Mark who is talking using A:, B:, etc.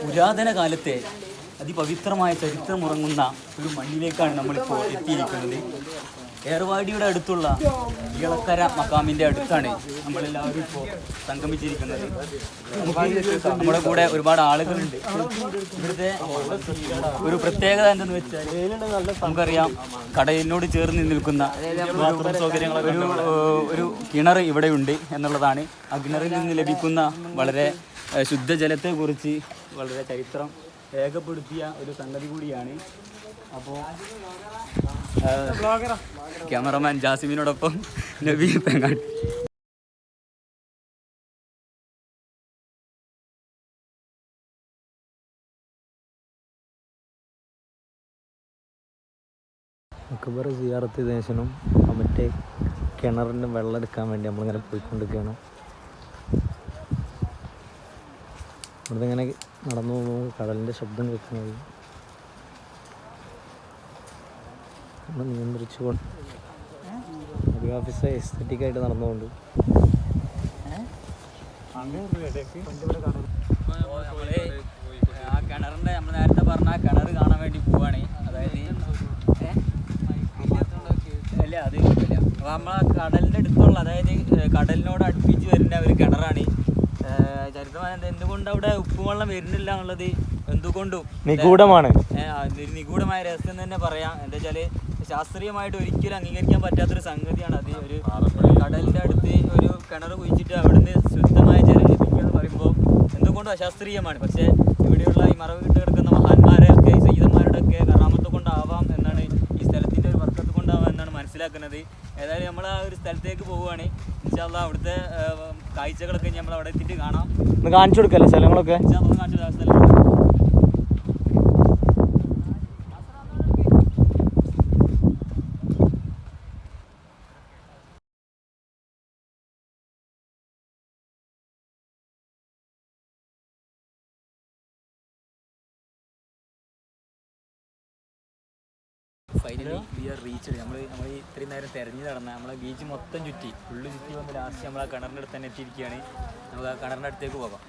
A: പുരാതന കാലത്തെ അതിപവിത്രമായ ചരിത്രമുറങ്ങുന്ന ഒരു മണ്ണിലേക്കാണ് നമ്മളിപ്പോൾ എത്തിയിരിക്കുന്നത്. ഏർവാടിയുടെ അടുത്തുള്ള ഇളക്കര മക്കാമിൻ്റെ അടുത്താണ് നമ്മളെല്ലാവരും ഇപ്പോൾ സംഗമിച്ചിരിക്കുന്നത്. നമ്മുടെ കൂടെ ഒരുപാട് ആളുകളുണ്ട്. ഇവിടുത്തെ ഒരു പ്രത്യേകത എന്തെന്ന് വെച്ചാൽ നമുക്കറിയാം, കടലിനോട് ചേർന്ന് നിൽക്കുന്ന ബാത്റൂം സൗകര്യങ്ങളൊക്കെ ഒരു കിണർ ഇവിടെയുണ്ട് എന്നുള്ളതാണ്. ആ കിണറിൽ നിന്ന് ലഭിക്കുന്ന വളരെ ശുദ്ധജലത്തെക്കുറിച്ച് വളരെ ചരിത്രം രേഖപ്പെടുത്തിയ ഒരു സംഗതി കൂടിയാണ്. അപ്പോൾ ക്യാമറമാൻ ജാസിമിനോടൊപ്പം നബി പെങ്ങാട്.
B: അക്ബർ സിയാറത്ത് ചെയ്തതിനു ശേഷം മറ്റേ കിണറിൻ്റെ വെള്ളം എടുക്കാൻ വേണ്ടി നമ്മളിങ്ങനെ പോയിക്കൊണ്ടിരിക്കുകയാണ്. ഇവിടുന്ന് ഇങ്ങനെ നടന്നു പോകുമ്പോൾ കടലിൻ്റെ ശബ്ദം കേൾക്കുന്നത് നമ്മൾ നിയന്ത്രിച്ചുകൊണ്ട് ഒരു ഓഫീസ് എസ്തറ്റിക്കായിട്ട് നടന്നുകൊണ്ട്
A: ആ കിണറിൻ്റെ നമ്മൾ നേരത്തെ പറഞ്ഞ കിണർ കാണാൻ വേണ്ടി പോവാണ്. അതായത് അല്ല അത് ഇല്ല, അപ്പോൾ നമ്മളെ കടലിൻ്റെ അടുത്തുള്ള, അതായത് കടലിനോട് അടുപ്പിച്ച് വരുന്ന ഒരു കിണറാണ്. ചരിത്രമായത് എന്തുകൊണ്ട് അവിടെ ഉപ്പുവെള്ളം വരുന്നില്ല എന്നുള്ളത് എന്തുകൊണ്ടും
B: നിഗൂഢമാണ്.
A: നിഗൂഢമായ രഹസ്യം തന്നെ പറയാം. എന്താ വെച്ചാൽ ശാസ്ത്രീയമായിട്ട് ഒരിക്കലും അംഗീകരിക്കാൻ പറ്റാത്തൊരു സംഗതിയാണ് അത്. ഒരു കടലിൻ്റെ അടുത്ത് ഒരു കിണർ കുഴിച്ചിട്ട് അവിടുന്ന് ശുദ്ധമായ ജലം ലഭിക്കുക എന്ന് പറയുമ്പോൾ എന്തുകൊണ്ടും അശാസ്ത്രീയമാണ്. പക്ഷേ ഇവിടെയുള്ള ഈ മറവ് വിട്ട് കിടക്കുന്ന മഹാന്മാരെയൊക്കെ ഈ സയ്യിദന്മാരുടെ ഒക്കെ കറാമത്ത് കൊണ്ടാവാം എന്നാണ്, ഈ സ്ഥലത്തിൻ്റെ ഒരു വർക്കത്ത് കൊണ്ടാവാം എന്നാണ് മനസ്സിലാക്കുന്നത്. ഏതായാലും നമ്മൾ ആ ഒരു സ്ഥലത്തേക്ക് പോവുകയാണ്. ഇൻഷാ അല്ലാഹ് അവിടുത്തെ കാഴ്ചകളൊക്കെ നമ്മൾ അവിടെ എത്തിയിട്ട് കാണാം.
B: കാണിച്ചു കൊടുക്കല്ലേ സ്ഥലങ്ങളൊക്കെ?
A: കാണിച്ചു കൊടുക്കാം സ്ഥലങ്ങൾ. Finally we are reached. നമ്മൾ ഇത്രയും നേരം തിരഞ്ഞു നടന്ന നമ്മളെ ബീച്ച് മൊത്തം ചുറ്റി, ഫുള്ള് ചുറ്റി വന്ന് ലാസ്റ്റ് നമ്മൾ ആ കിണറിൻ്റെ അടുത്ത് തന്നെ എത്തിയിരിക്കുകയാണ്. നമുക്ക് ആ കിണറിൻ്റെ അടുത്തേക്ക് പോകാം.